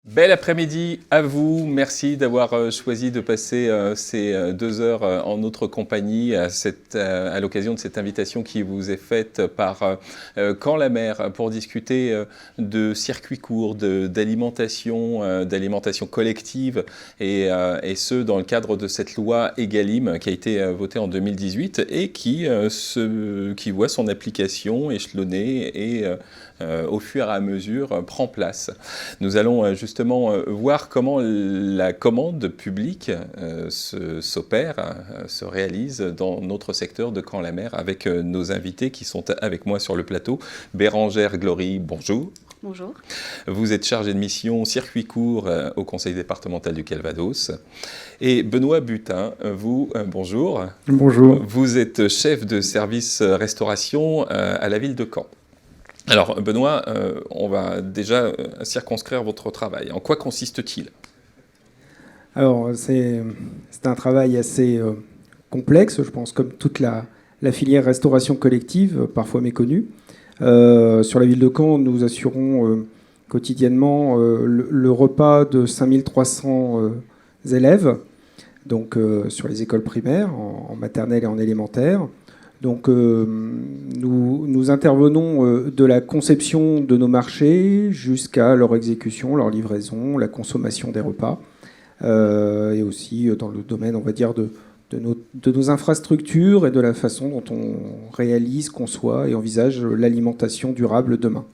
Bel après-midi à vous. Merci d'avoir choisi de passer ces 2 heures en notre compagnie à l'occasion de cette invitation qui vous est faite par Caen-la-Mer pour discuter de circuits courts, d'alimentation collective et ce dans le cadre de cette loi Egalim qui a été votée en 2018 et qui voit son application échelonnée et au fur et à mesure prend place. Nous allons justement voir comment la commande publique s'opère, se réalise dans notre secteur de Caen-la-Mer avec nos invités qui sont avec moi sur le plateau. Bérangère Glory, bonjour. Bonjour. Vous êtes chargé de mission circuit court au Conseil départemental du Calvados. Et Benoît Butin, vous, bonjour. Bonjour. Vous êtes chef de service restauration à la ville de Caen. Alors, Benoît, on va déjà circonscrire votre travail. En quoi consiste-t-il ? Alors, c'est un travail assez complexe, je pense, comme toute la filière restauration collective, parfois méconnue. Sur la ville de Caen, nous assurons quotidiennement le repas de 5300 élèves, donc sur les écoles primaires, en maternelle et en élémentaire. Donc nous intervenons de la conception de nos marchés jusqu'à leur exécution, leur livraison, la consommation des repas, et aussi dans le domaine, on va dire, de nos infrastructures et de la façon dont on réalise, conçoit et envisage l'alimentation durable demain.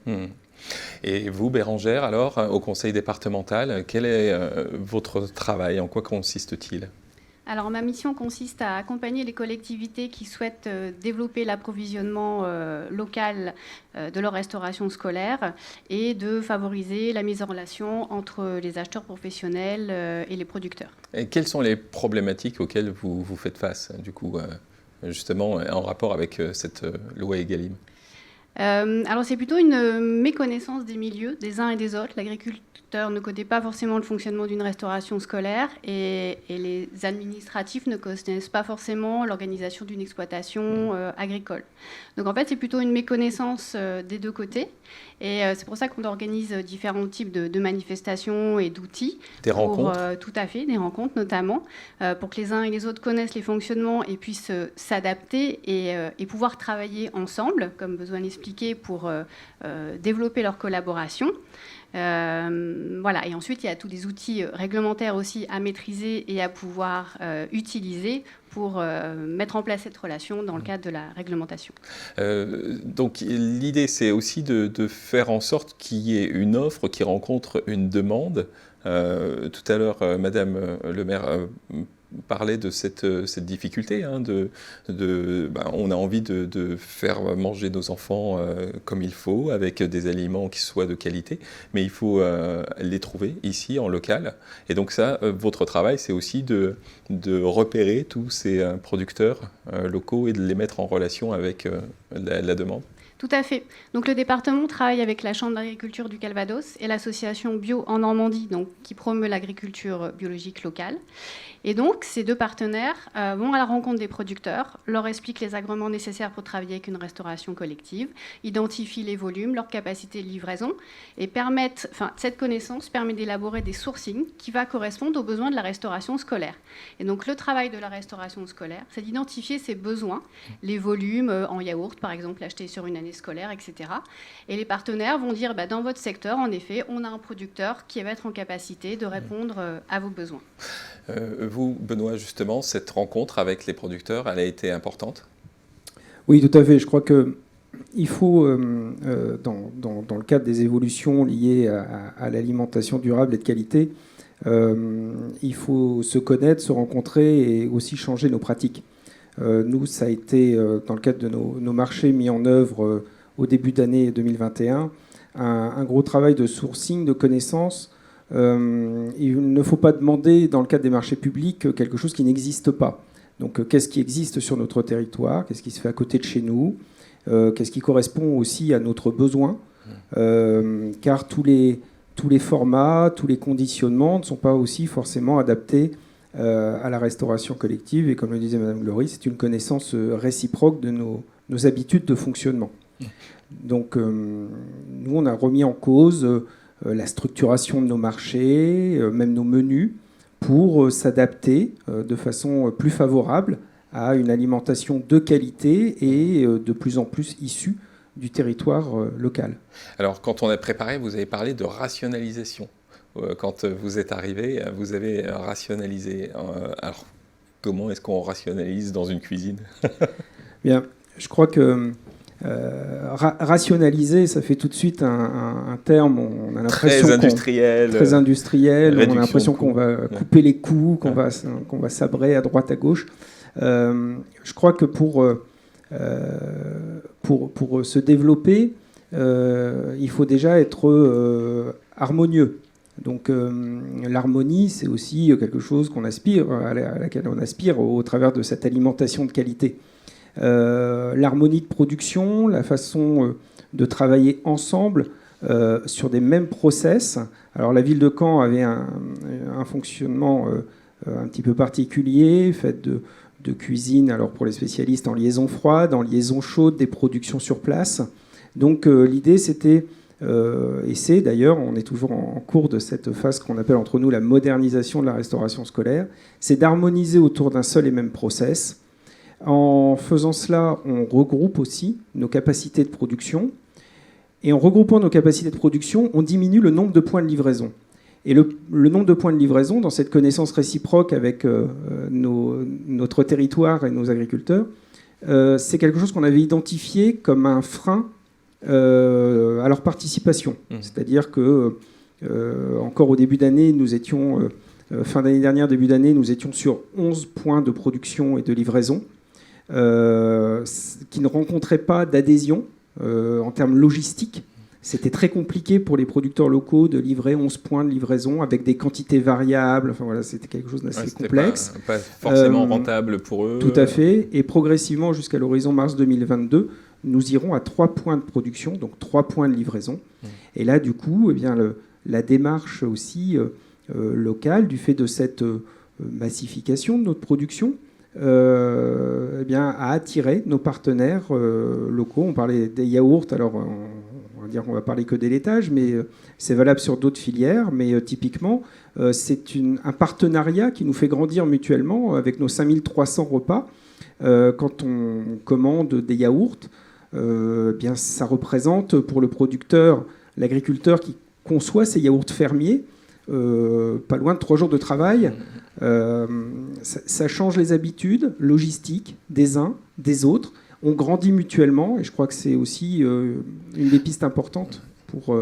Et vous, Bérangère, alors, au conseil départemental, quel est votre travail ? En quoi consiste-t-il ? Alors, ma mission consiste à accompagner les collectivités qui souhaitent développer l'approvisionnement local de leur restauration scolaire et de favoriser la mise en relation entre les acheteurs professionnels et les producteurs. Et quelles sont les problématiques auxquelles vous faites face, du coup, justement, en rapport avec cette loi Egalim ? Alors c'est plutôt une méconnaissance des milieux, des uns et des autres. L'agriculteur ne connaît pas forcément le fonctionnement d'une restauration scolaire et les administratifs ne connaissent pas forcément l'organisation d'une exploitation agricole. Donc en fait c'est plutôt une méconnaissance des deux côtés et c'est pour ça qu'on organise différents types de manifestations et d'outils. Des rencontres ? Tout à fait, des rencontres notamment, pour que les uns et les autres connaissent les fonctionnements et puissent s'adapter et pouvoir travailler ensemble, comme besoin d'expliquer, pour développer leur collaboration. Voilà. Et ensuite, il y a tous les outils réglementaires aussi à maîtriser et à pouvoir utiliser pour mettre en place cette relation dans le cadre de la réglementation. Donc l'idée, c'est aussi de faire en sorte qu'il y ait une offre qui rencontre une demande. Tout à l'heure, Madame le maire parlait de cette difficulté. On a envie de faire manger nos enfants comme il faut, avec des aliments qui soient de qualité, mais il faut les trouver ici, en local. Et donc ça, votre travail, c'est aussi de repérer tous ces producteurs locaux et de les mettre en relation avec la demande. Tout à fait. Donc le département travaille avec la Chambre d'agriculture du Calvados et l'association Bio en Normandie, donc, qui promeut l'agriculture biologique locale. Et donc ces deux partenaires vont à la rencontre des producteurs, leur expliquent les agréments nécessaires pour travailler avec une restauration collective, identifient les volumes, leur capacité de livraison et cette connaissance permet d'élaborer des sourcings qui va correspondre aux besoins de la restauration scolaire. Et donc le travail de la restauration scolaire, c'est d'identifier ces besoins, les volumes en yaourt par exemple achetés sur une année scolaire, etc. Et les partenaires vont dire, dans votre secteur, en effet, on a un producteur qui va être en capacité de répondre à vos besoins. Vous, Benoît, justement, cette rencontre avec les producteurs, elle a été importante ? Oui, tout à fait. Je crois qu'il faut, dans le cadre des évolutions liées à l'alimentation durable et de qualité, il faut se connaître, se rencontrer et aussi changer nos pratiques. Nous, ça a été, dans le cadre de nos marchés mis en œuvre au début d'année 2021, un gros travail de sourcing, de connaissances. Il ne faut pas demander, dans le cadre des marchés publics, quelque chose qui n'existe pas. Donc, qu'est-ce qui existe sur notre territoire ? Qu'est-ce qui se fait à côté de chez nous ? Qu'est-ce qui correspond aussi à notre besoin ? Car tous les formats, tous les conditionnements ne sont pas aussi forcément adaptés à la restauration collective. Et comme le disait Madame Glory, c'est une connaissance réciproque de nos habitudes de fonctionnement. Donc, nous, on a remis en cause la structuration de nos marchés, même nos menus, pour s'adapter de façon plus favorable à une alimentation de qualité et de plus en plus issue du territoire local. Alors, quand on a préparé, vous avez parlé de rationalisation. Quand vous êtes arrivé, vous avez rationalisé. Alors, comment est-ce qu'on rationalise dans une cuisine? Bien, je crois que rationaliser, ça fait tout de suite un terme, on a l'impression très industriel. Très industriel, on a l'impression qu'on va couper les coûts, qu'on va sabrer à droite à gauche. Je crois que pour se développer, il faut déjà être harmonieux. Donc l'harmonie, c'est aussi quelque chose à laquelle on aspire au travers de cette alimentation de qualité. L'harmonie de production, la façon de travailler ensemble sur des mêmes process. Alors la ville de Caen avait un fonctionnement un petit peu particulier, fait de cuisine, alors pour les spécialistes, en liaison froide, en liaison chaude, des productions sur place. Donc l'idée, c'était, et c'est d'ailleurs, on est toujours en cours de cette phase qu'on appelle entre nous la modernisation de la restauration scolaire, c'est d'harmoniser autour d'un seul et même process. En faisant cela, on regroupe aussi nos capacités de production. Et en regroupant nos capacités de production, on diminue le nombre de points de livraison. Et le nombre de points de livraison, dans cette connaissance réciproque avec notre territoire et nos agriculteurs, c'est quelque chose qu'on avait identifié comme un frein à leur participation. C'est-à-dire que, encore au début d'année, fin d'année dernière, début d'année, nous étions sur 11 points de production et de livraison qui ne rencontraient pas d'adhésion en termes logistiques. C'était très compliqué pour les producteurs locaux de livrer 11 points de livraison avec des quantités variables. Enfin, voilà, c'était quelque chose d'assez complexe. Pas forcément rentable pour eux. Tout à fait. Et progressivement, jusqu'à l'horizon mars 2022, nous irons à 3 points de production, donc 3 points de livraison. Et là, du coup, eh bien, la démarche aussi locale, du fait de cette massification de notre production, eh bien, a attiré nos partenaires locaux. On parlait des yaourts, alors on va parler que des laitages, mais c'est valable sur d'autres filières. Mais typiquement, c'est un partenariat qui nous fait grandir mutuellement avec nos 5300 repas. Quand on commande des yaourts, bien, ça représente pour le producteur, l'agriculteur qui conçoit ces yaourts fermiers, pas loin de 3 jours de travail. Ça change les habitudes logistiques des uns, des autres. On grandit mutuellement et je crois que c'est aussi une des pistes importantes pour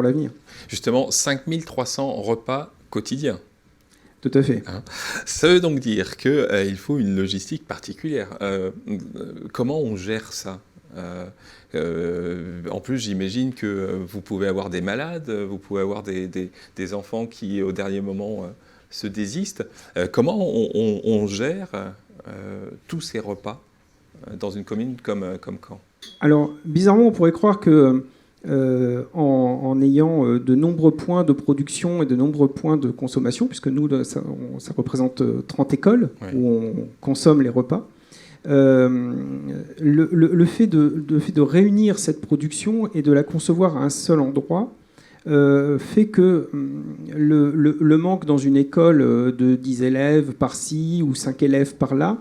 l'avenir. Justement, 5300 repas quotidiens. Tout à fait. Ça veut donc dire qu'il faut une logistique particulière. Comment on gère ça ? En plus, j'imagine que vous pouvez avoir des malades, vous pouvez avoir des enfants qui, au dernier moment, se désistent. Comment on gère tous ces repas dans une commune comme Caen? Alors, bizarrement, on pourrait croire que en ayant de nombreux points de production et de nombreux points de consommation, puisque nous, ça représente 30 écoles où on consomme les repas, le fait de réunir cette production et de la concevoir à un seul endroit fait que le manque dans une école de 10 élèves par-ci ou 5 élèves par-là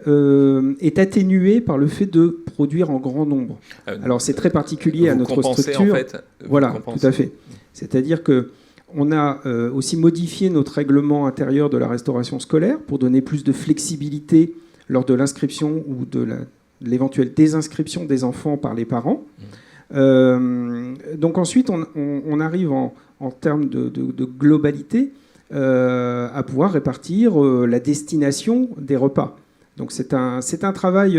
est atténué par le fait de produire en grand nombre. Alors c'est très particulier à notre structure. En fait, voilà, tout à fait. C'est-à-dire qu'on a aussi modifié notre règlement intérieur de la restauration scolaire pour donner plus de flexibilité lors de l'inscription ou de l'éventuelle désinscription des enfants par les parents. Donc ensuite, on arrive en termes de globalité à pouvoir répartir la destination des repas. Donc c'est un travail...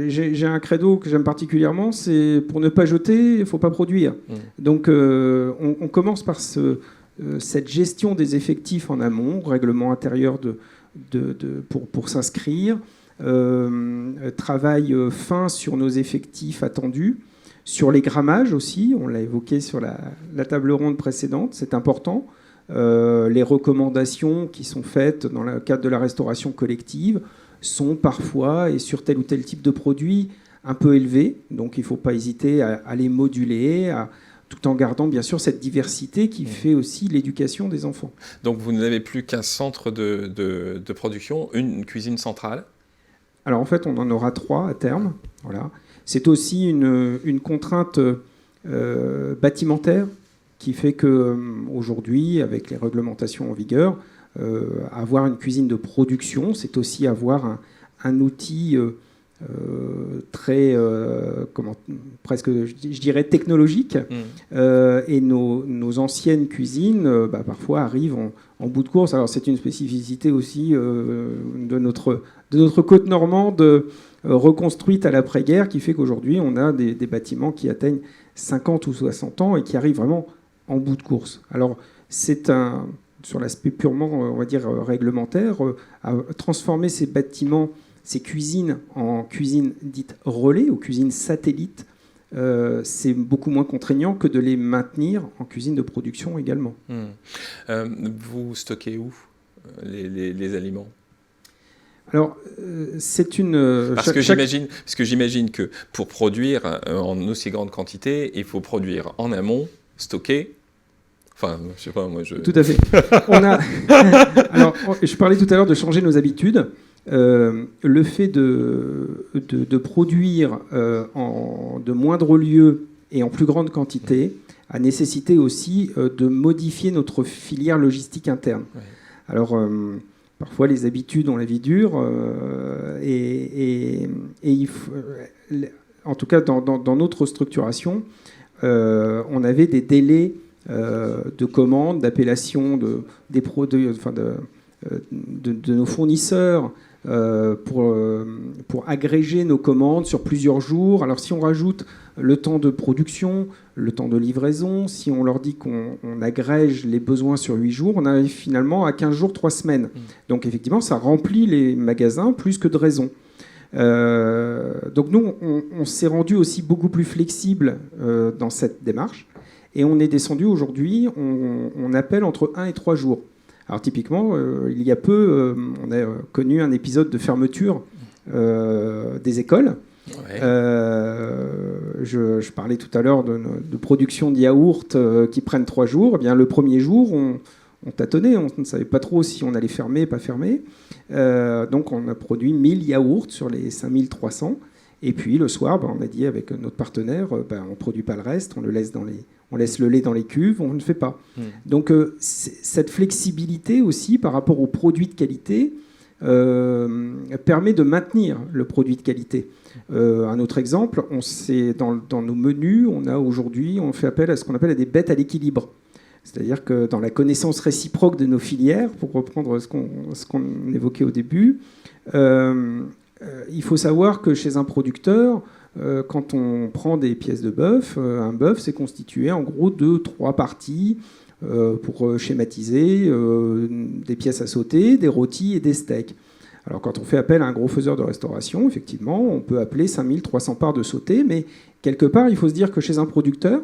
j'ai un credo que j'aime particulièrement, c'est pour ne pas jeter, il ne faut pas produire. Donc on commence par cette gestion des effectifs en amont, règlement intérieur pour s'inscrire, travail fin sur nos effectifs attendus, sur les grammages aussi, on l'a évoqué sur la table ronde précédente, c'est important. Les recommandations qui sont faites dans le cadre de la restauration collective sont parfois, et sur tel ou tel type de produit, un peu élevées. Donc il ne faut pas hésiter à les moduler, à tout en gardant bien sûr cette diversité qui fait aussi l'éducation des enfants. Donc vous n'avez plus qu'un centre de production, une cuisine centrale? Alors en fait, on en aura 3 à terme. Voilà. C'est aussi une contrainte bâtimentaire qui fait qu'aujourd'hui, avec les réglementations en vigueur, avoir une cuisine de production, c'est aussi avoir un outil très, presque, je dirais, technologique. Et nos anciennes cuisines, parfois, arrivent en bout de course. Alors, c'est une spécificité aussi de notre côte normande reconstruite à l'après-guerre, qui fait qu'aujourd'hui, on a des bâtiments qui atteignent 50 ou 60 ans et qui arrivent vraiment en bout de course. Alors, c'est sur l'aspect purement, on va dire, réglementaire, à transformer ces bâtiments, ces cuisines en cuisines dites relais ou cuisines satellites, c'est beaucoup moins contraignant que de les maintenir en cuisine de production également. Vous stockez où les aliments? Alors, c'est une... Parce que j'imagine que pour produire en aussi grande quantité, il faut produire en amont, stocker. Enfin, je sais pas, moi je... Tout à fait. Alors, je parlais tout à l'heure de changer nos habitudes. Le fait de produire de moindres lieux et en plus grande quantité a nécessité aussi de modifier notre filière logistique interne. Ouais. Alors, parfois, les habitudes ont la vie dure et il faut, en tout cas, dans notre structuration, on avait des délais de commandes, d'appellation de nos fournisseurs pour agréger nos commandes sur plusieurs jours. Alors si on rajoute le temps de production, le temps de livraison, si on leur dit qu'on agrège les besoins sur 8 jours, on arrive finalement à 15 jours, 3 semaines. Donc effectivement, ça remplit les magasins plus que de raison. Donc nous, on s'est rendu aussi beaucoup plus flexible dans cette démarche. Et on est descendu aujourd'hui, on appelle entre 1 et 3 jours. Alors typiquement, il y a peu, on a connu un épisode de fermeture des écoles. Ouais. Je parlais tout à l'heure de production de yaourts qui prennent 3 jours. Eh bien, le premier jour, on tâtonnait, on ne savait pas trop si on allait fermer, pas fermer. Donc on a produit 1000 yaourts sur les 5300. Et puis le soir, on a dit avec notre partenaire, on ne produit pas le reste, on laisse le lait dans les cuves, on ne fait pas. Donc cette flexibilité aussi par rapport aux produits de qualité permet de maintenir le produit de qualité. Un autre exemple, dans nos menus, on fait appel à ce qu'on appelle des bêtes à l'équilibre. C'est-à-dire que dans la connaissance réciproque de nos filières, pour reprendre ce qu'on évoquait au début, il faut savoir que chez un producteur, quand on prend des pièces de bœuf, un bœuf, c'est constitué en gros de 3 parties pour schématiser, des pièces à sauter, des rôtis et des steaks. Alors quand on fait appel à un gros faiseur de restauration, effectivement, on peut appeler 5300 parts de sauté, mais quelque part, il faut se dire que chez un producteur,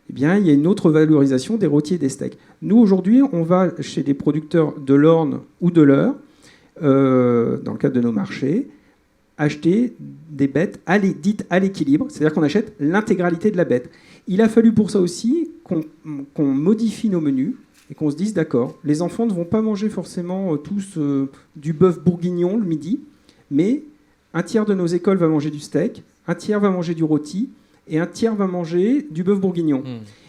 eh bien, il y a une autre valorisation des rôtis et des steaks. Nous, aujourd'hui, on va chez des producteurs de l'Orne ou de l'Eure, dans le cadre de nos marchés, acheter des bêtes dites à l'équilibre, c'est-à-dire qu'on achète l'intégralité de la bête. Il a fallu pour ça aussi qu'on modifie nos menus et qu'on se dise, d'accord, les enfants ne vont pas manger forcément tous du bœuf bourguignon le midi, mais un tiers de nos écoles va manger du steak, un tiers va manger du rôti, et un tiers va manger du bœuf bourguignon.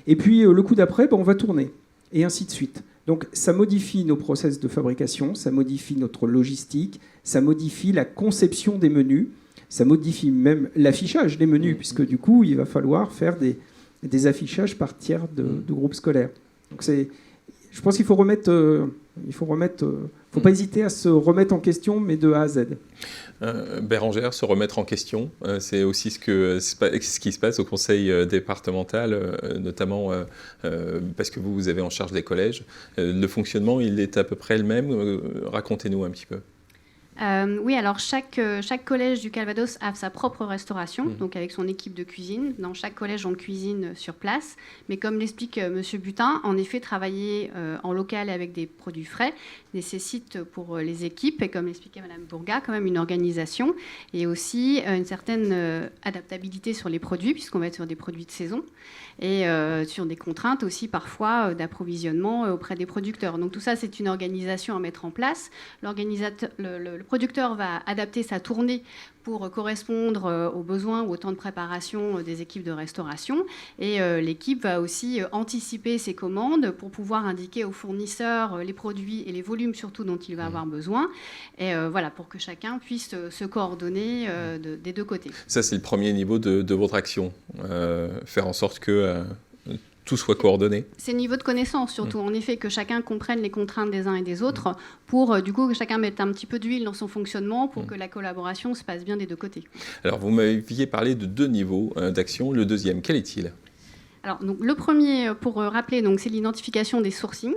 Et puis le coup d'après, on va tourner, et ainsi de suite. Donc ça modifie nos process de fabrication, ça modifie notre logistique, ça modifie la conception des menus, ça modifie même l'affichage des menus, puisque du coup, il va falloir faire des affichages par tiers de groupes scolaires. Donc je pense qu'il faut faut pas hésiter à se remettre en question, mais de A à Z. Bérengère, se remettre en question, c'est aussi ce qui se passe au conseil départemental, notamment parce que vous avez en charge des collèges. Le fonctionnement, il est à peu près le même. Racontez-nous un petit peu. Oui, alors chaque collège du Calvados a sa propre restauration, donc avec son équipe de cuisine. Dans chaque collège, on cuisine sur place. Mais comme l'explique M. Butin, en effet, travailler en local avec des produits frais nécessite pour les équipes, et comme l'expliquait Mme Bourga, quand même une organisation et aussi une certaine adaptabilité sur les produits, puisqu'on va être sur des produits de saison, et sur des contraintes aussi parfois d'approvisionnement auprès des producteurs. Donc tout ça, c'est une organisation à mettre en place. Le producteur va adapter sa tournée pour correspondre aux besoins ou au temps de préparation des équipes de restauration. Et l'équipe va aussi anticiper ses commandes pour pouvoir indiquer aux fournisseurs les produits et les volumes surtout dont il va avoir besoin. Et voilà, pour que chacun puisse se coordonner des deux côtés. Ça, c'est le premier niveau de votre action. Faire en sorte que tout soit coordonné. C'est le niveau de connaissance surtout, en effet, que chacun comprenne les contraintes des uns et des autres, pour du coup que chacun mette un petit peu d'huile dans son fonctionnement pour que la collaboration se passe bien des deux côtés. Alors vous m'aviez parlé de 2 niveaux d'action. Le deuxième, quel est-il ? Alors, donc, le premier, pour rappeler, c'est l'identification des sourcings,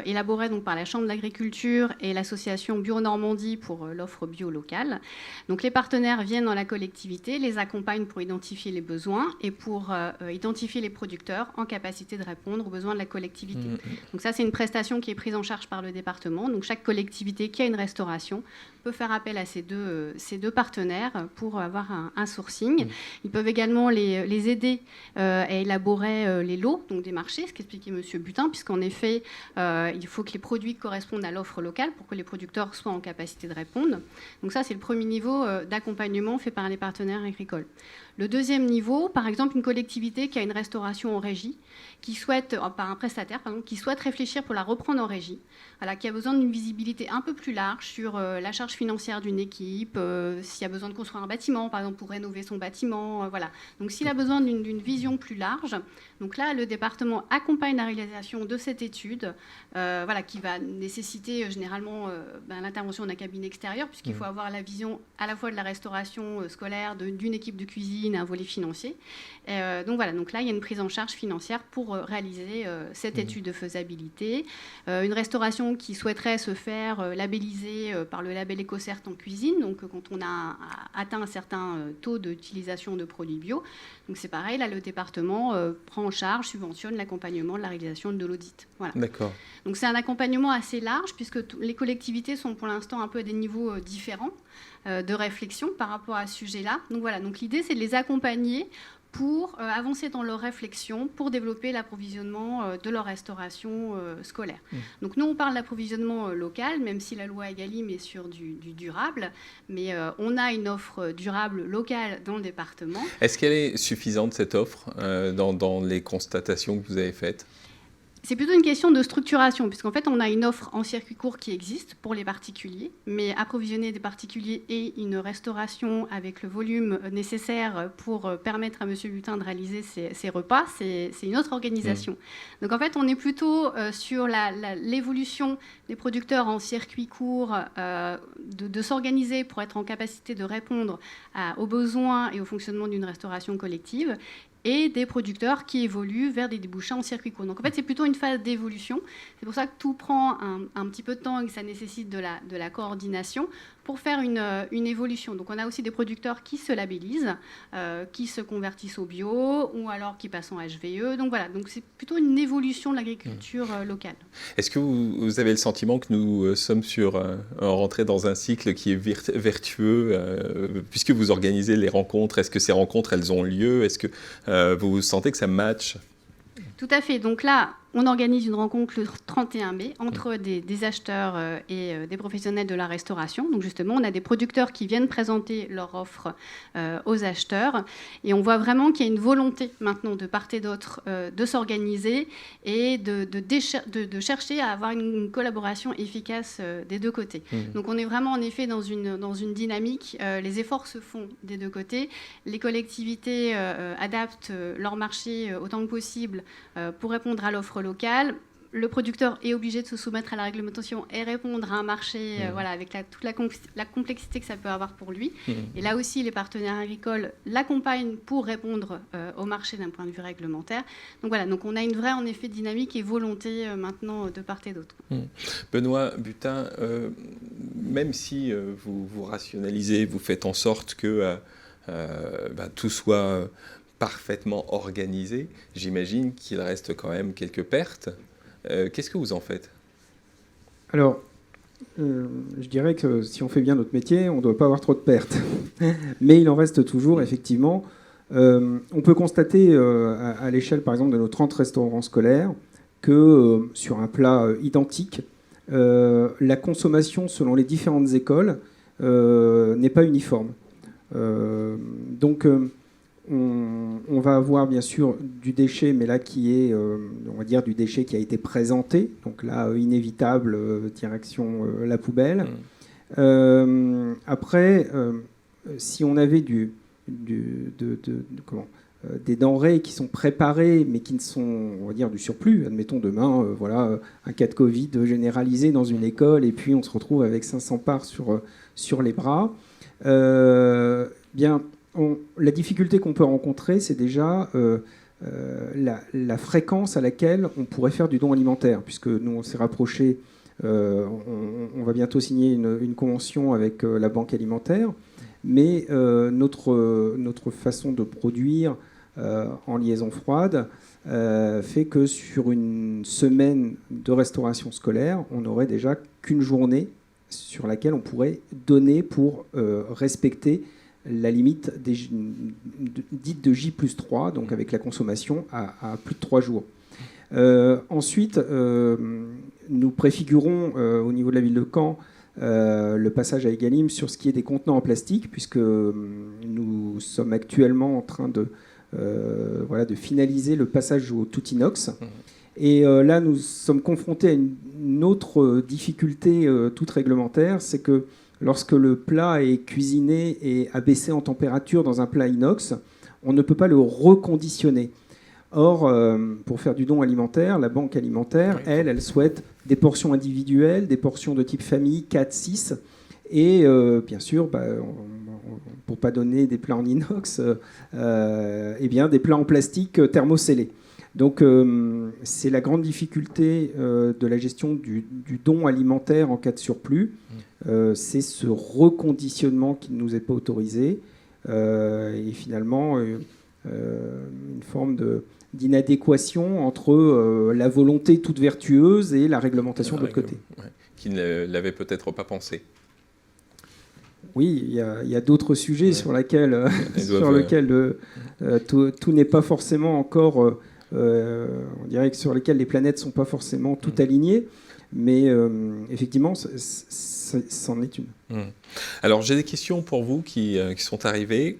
élaboré par la Chambre d'agriculture et l'association Bio-Normandie pour l'offre bio locale. Donc, les partenaires viennent dans la collectivité, les accompagnent pour identifier les besoins et pour identifier les producteurs en capacité de répondre aux besoins de la collectivité. Donc ça, c'est une prestation qui est prise en charge par le département. Donc, chaque collectivité qui a une restauration peut faire appel à ces deux partenaires pour avoir un sourcing. Ils peuvent également les aider à élaborer les lots, donc des marchés, ce qu'expliquait M. Butin, puisqu'en effet, il faut que les produits correspondent à l'offre locale pour que les producteurs soient en capacité de répondre. Donc ça, c'est le premier niveau d'accompagnement fait par les partenaires agricoles. Le deuxième niveau, par exemple, une collectivité qui a une restauration en régie, qui souhaite, par un prestataire, qui souhaite réfléchir pour la reprendre en régie, qui a besoin d'une visibilité un peu plus large sur la charge financière d'une équipe, s'il y a besoin de construire un bâtiment, par exemple, pour rénover son bâtiment, voilà. Donc, s'il a besoin d'une vision plus large, donc là, le département accompagne la réalisation de cette étude, qui va nécessiter généralement l'intervention d'un cabinet extérieur, puisqu'il faut avoir la vision à la fois de la restauration scolaire, d'une équipe de cuisine, un volet financier. Donc là, il y a une prise en charge financière pour réaliser cette étude de faisabilité. Une restauration qui souhaiterait se faire labelliser par le label EcoCert en cuisine, donc quand on a atteint un certain taux d'utilisation de produits bio. Donc c'est pareil, là, le département prend en charge, subventionne l'accompagnement de la réalisation de l'audit. Voilà. D'accord. Donc c'est un accompagnement assez large, puisque les collectivités sont pour l'instant un peu à des niveaux différents de réflexion par rapport à ce sujet-là. Donc voilà, donc l'idée, c'est de les accompagner pour avancer dans leur réflexion, pour développer l'approvisionnement de leur restauration scolaire. Donc nous, on parle d'approvisionnement local, même si la loi Egalim est sur du durable, mais on a une offre durable locale dans le département. Est-ce qu'elle est suffisante, cette offre, dans les constatations que vous avez faites ? C'est plutôt une question de structuration, puisqu'en fait, on a une offre en circuit court qui existe pour les particuliers, mais approvisionner des particuliers et une restauration avec le volume nécessaire pour permettre à M. Butin de réaliser ses repas, c'est une autre organisation. Donc en fait, on est plutôt sur l'évolution des producteurs en circuit court, de s'organiser pour être en capacité de répondre aux besoins et au fonctionnement d'une restauration collective, et des producteurs qui évoluent vers des débouchés en circuit court. Donc en fait, c'est plutôt une phase d'évolution. C'est pour ça que tout prend un petit peu de temps et que ça nécessite de la coordination pour faire une évolution. Donc on a aussi des producteurs qui se labellisent, qui se convertissent au bio ou alors qui passent en HVE. Donc voilà, donc c'est plutôt une évolution de l'agriculture locale. Est-ce que vous avez le sentiment que nous sommes rentrés dans un cycle qui est vertueux puisque vous organisez les rencontres? Est-ce que ces rencontres, elles ont lieu? Est-ce que vous sentez que ça match? Tout à fait. Donc là, on organise une rencontre le 31 mai entre des acheteurs et des professionnels de la restauration. Donc justement, on a des producteurs qui viennent présenter leur offre aux acheteurs. Et on voit vraiment qu'il y a une volonté maintenant de part et d'autre de s'organiser et de chercher à avoir une collaboration efficace des deux côtés. Donc on est vraiment en effet dans une dynamique. Les efforts se font des deux côtés. Les collectivités adaptent leur marché autant que possible pour répondre à l'offre locale. le producteur est obligé de se soumettre à la réglementation et répondre à un marché voilà, avec toute la complexité que ça peut avoir pour lui. Et là aussi, les partenaires agricoles l'accompagnent pour répondre au marché d'un point de vue réglementaire. Donc voilà, donc on a une vraie en effet dynamique et volonté maintenant de part et d'autre. Benoît Butin, même si vous rationalisez, vous faites en sorte que tout soit parfaitement organisé, j'imagine qu'il reste quand même quelques pertes. Qu'est-ce que vous en faites ? Alors, je dirais que si on fait bien notre métier, on ne doit pas avoir trop de pertes. Mais il en reste toujours, effectivement. On peut constater à l'échelle, par exemple, de nos 30 restaurants scolaires, que sur un plat identique, la consommation selon les différentes écoles n'est pas uniforme. Donc, on va avoir bien sûr du déchet, mais là qui est, on va dire, du déchet qui a été présenté. Donc là, inévitable, direction la poubelle. Après, si on avait des denrées qui sont préparées, mais qui ne sont, on va dire, du surplus. Admettons demain, voilà, un cas de Covid généralisé dans une école, et puis on se retrouve avec 500 parts sur les bras. La difficulté qu'on peut rencontrer, c'est déjà la fréquence à laquelle on pourrait faire du don alimentaire, puisque nous, on s'est rapproché, on va bientôt signer une convention avec la Banque alimentaire, mais notre façon de produire en liaison froide fait que sur une semaine de restauration scolaire, on n'aurait déjà qu'une journée sur laquelle on pourrait donner pour respecter la limite dite de J+3, donc avec la consommation à plus de 3 jours. Ensuite, nous préfigurons au niveau de la ville de Caen le passage à Egalim sur ce qui est des contenants en plastique, puisque nous sommes actuellement en train de finaliser le passage au tout inox. Et là, nous sommes confrontés à une autre difficulté toute réglementaire, c'est que lorsque le plat est cuisiné et abaissé en température dans un plat inox, on ne peut pas le reconditionner. Or, pour faire du don alimentaire, la banque alimentaire, elle souhaite des portions individuelles, des portions de type famille, 4, 6, et bien sûr, pour ne pas donner des plats en inox, des plats en plastique thermoscellés. Donc, c'est la grande difficulté de la gestion du don alimentaire en cas de surplus. C'est ce reconditionnement qui ne nous est pas autorisé. Et finalement, une forme d'inadéquation entre la volonté toute vertueuse et la réglementation de l'autre côté. Ouais, qui ne l'avait peut-être pas pensé. Oui, il y a d'autres sujets sur lesquels tout n'est pas forcément encore... on dirait que sur lesquels les planètes ne sont pas forcément toutes alignées, mais effectivement, c'en est une. Alors, j'ai des questions pour vous qui sont arrivées.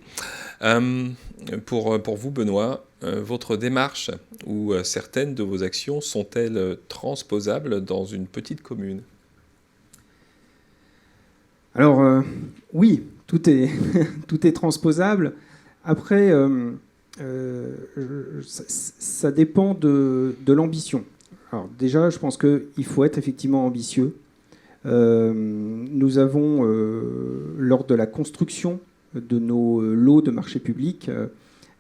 Pour vous, Benoît, votre démarche ou certaines de vos actions sont-elles transposables dans une petite commune ? Alors, oui, tout est, tout est transposable. Après... ça dépend de l'ambition. Alors déjà, je pense qu'il faut être effectivement ambitieux. Nous avons, lors de la construction de nos lots de marché public,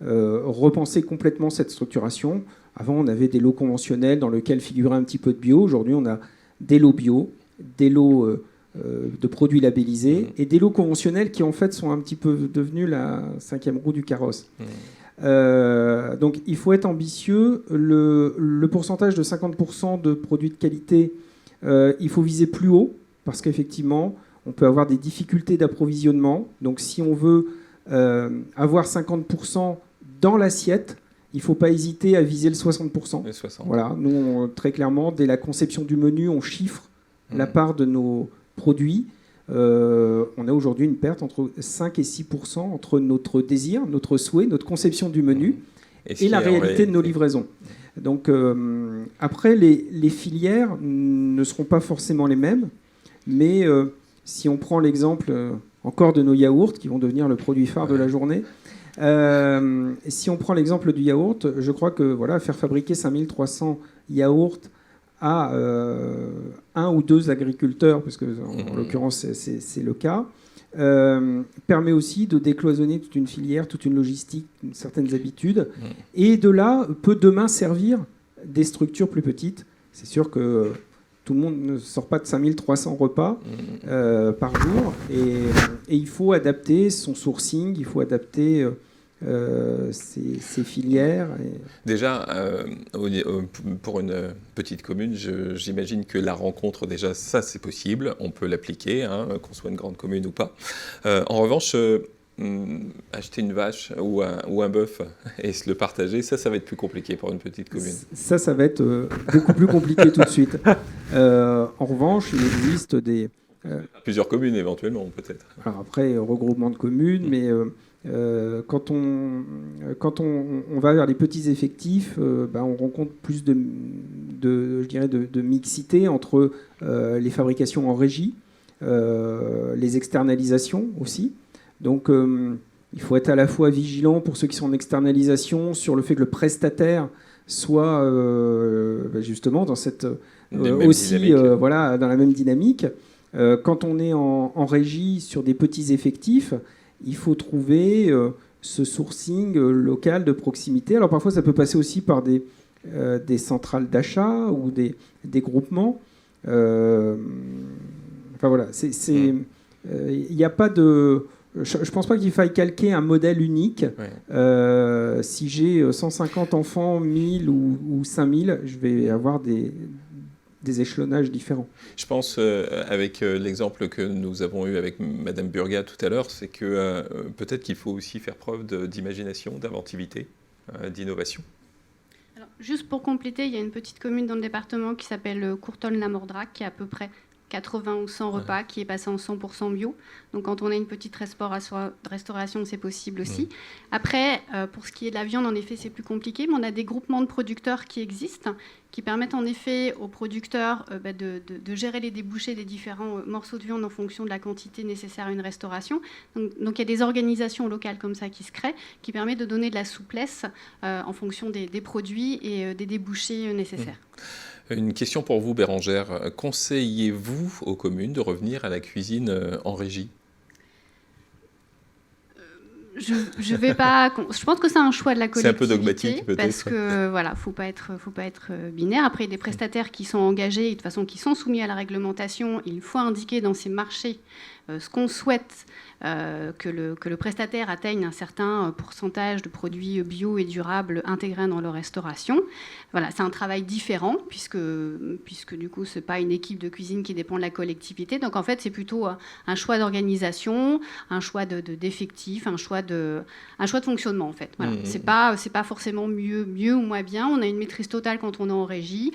repensé complètement cette structuration. Avant, on avait des lots conventionnels dans lesquels figurait un petit peu de bio. Aujourd'hui, on a des lots bio, des lots de produits labellisés et des lots conventionnels qui, en fait, sont un petit peu devenus la 5e roue du carrosse. Donc il faut être ambitieux. Le pourcentage de 50% de produits de qualité, il faut viser plus haut parce qu'effectivement, on peut avoir des difficultés d'approvisionnement. Donc si on veut avoir 50% dans l'assiette, il ne faut pas hésiter à viser le 60%. Les 60. Voilà, nous, très clairement, dès la conception du menu, on chiffre la part de nos produits. On a aujourd'hui une perte entre 5 et 6% entre notre désir, notre souhait, notre conception du menu et la réalité de nos livraisons. Donc après, les filières ne seront pas forcément les mêmes, mais si on prend l'exemple encore de nos yaourts, qui vont devenir le produit phare de la journée, si on prend l'exemple du yaourt, je crois que faire fabriquer 5300 yaourts à un ou deux agriculteurs, parce que en l'occurrence c'est le cas, permet aussi de décloisonner toute une filière, toute une logistique, certaines habitudes, et de là peut demain servir des structures plus petites. C'est sûr que tout le monde ne sort pas de 5300 repas par jour, et il faut adapter son sourcing, il faut adapter ces filières. Déjà, pour une petite commune, j'imagine que la rencontre, déjà, ça c'est possible, on peut l'appliquer, hein, qu'on soit une grande commune ou pas. En revanche, acheter une vache ou un bœuf et se le partager, ça va être plus compliqué pour une petite commune. Ça va être beaucoup plus compliqué tout de suite. En revanche, il existe plusieurs communes éventuellement, peut-être. Alors après, regroupement de communes, mais quand on va vers les petits effectifs, on rencontre plus de mixité entre les fabrications en régie, les externalisations aussi. Donc il faut être à la fois vigilant pour ceux qui sont en externalisation sur le fait que le prestataire soit justement dans cette dans la même dynamique. Quand on est en régie sur des petits effectifs, il faut trouver ce sourcing local de proximité. Alors parfois, ça peut passer aussi par des centrales d'achat ou des groupements. Enfin voilà, il n'y a pas de... Je ne pense pas qu'il faille calquer un modèle unique. Ouais. Si j'ai 150 enfants, 1000 ou 5000, je vais avoir des échelonnages différents. Je pense, avec l'exemple que nous avons eu avec Madame Burgat tout à l'heure, c'est que peut-être qu'il faut aussi faire preuve d'imagination, d'inventivité, d'innovation. Alors, juste pour compléter, il y a une petite commune dans le département qui s'appelle Courtonne-la-Mordrac, qui a à peu près 80 ou 100 repas, qui est passé en 100% bio. Donc quand on a une petite restauration, c'est possible aussi. Après, pour ce qui est de la viande, en effet, c'est plus compliqué, mais on a des groupements de producteurs qui existent, qui permettent en effet aux producteurs de gérer les débouchés des différents morceaux de viande en fonction de la quantité nécessaire à une restauration. Donc il y a des organisations locales comme ça qui se créent, qui permettent de donner de la souplesse en fonction des produits et des débouchés nécessaires. Une question pour vous, Bérangère. Conseillez-vous aux communes de revenir à la cuisine en régie ? Je vais pas. Je pense que c'est un choix de la collectivité. C'est un peu dogmatique, peut-être. Parce que voilà, faut pas être binaire. Après, des prestataires qui sont engagés et de toute façon qui sont soumis à la réglementation, il faut indiquer dans ces marchés ce qu'on souhaite que le prestataire atteigne un certain pourcentage de produits bio et durables intégrés dans leur restauration. Voilà, c'est un travail différent puisque du coup, c'est pas une équipe de cuisine qui dépend de la collectivité. Donc en fait, c'est plutôt un choix d'organisation, un choix d'effectifs, un choix de fonctionnement en fait. Voilà. C'est pas forcément mieux ou moins bien. On a une maîtrise totale quand on est en régie.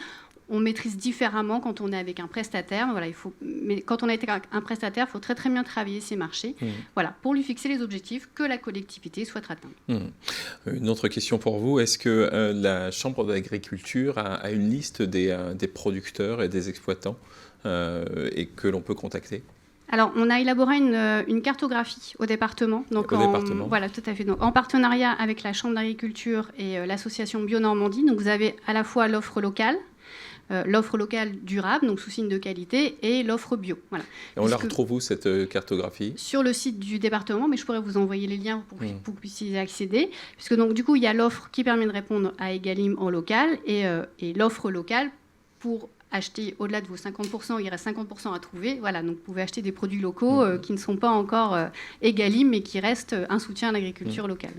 On maîtrise différemment quand on est avec un prestataire. Voilà, mais quand on est avec un prestataire, il faut très très bien travailler ses marchés, voilà, pour lui fixer les objectifs que la collectivité souhaite atteindre. Une autre question pour vous, est-ce que la Chambre d'agriculture a une liste des producteurs et des exploitants et que l'on peut contacter ? Alors, on a élaboré une cartographie au département. Donc voilà, tout à fait. Donc, en partenariat avec la Chambre d'agriculture et l'association Bio Normandie. Donc, vous avez à la fois l'offre locale durable, donc sous signe de qualité, et l'offre bio. Voilà. Et on la retrouve où, cette cartographie ? Sur le site du département, mais je pourrais vous envoyer les liens pour que vous puissiez y accéder. Puisque donc, du coup, il y a l'offre qui permet de répondre à Egalim en local et l'offre locale pour acheter au-delà de vos 50%, il reste 50% à trouver. Voilà, donc vous pouvez acheter des produits locaux qui ne sont pas encore Egalim, mais qui restent un soutien à l'agriculture locale.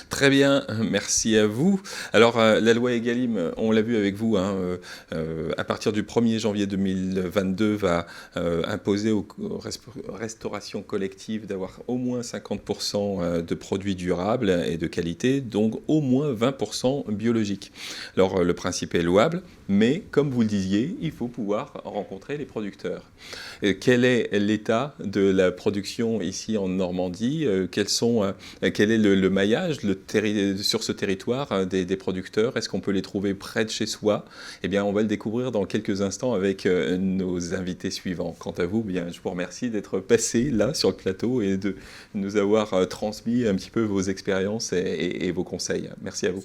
Très bien, merci à vous. Alors, la loi Egalim, on l'a vu avec vous, à partir du 1er janvier 2022, va imposer aux restaurations collectives d'avoir au moins 50% de produits durables et de qualité, donc au moins 20% biologiques. Alors, le principe est louable, mais comme vous le disiez, il faut pouvoir rencontrer les producteurs. Quel est l'état de la production ici en Normandie ? Quel est le maillage sur ce territoire des producteurs ? Est-ce qu'on peut les trouver près de chez soi ? Eh bien, on va le découvrir dans quelques instants avec nos invités suivants. Quant à vous, bien, je vous remercie d'être passé là sur le plateau et de nous avoir transmis un petit peu vos expériences et vos conseils. Merci à vous.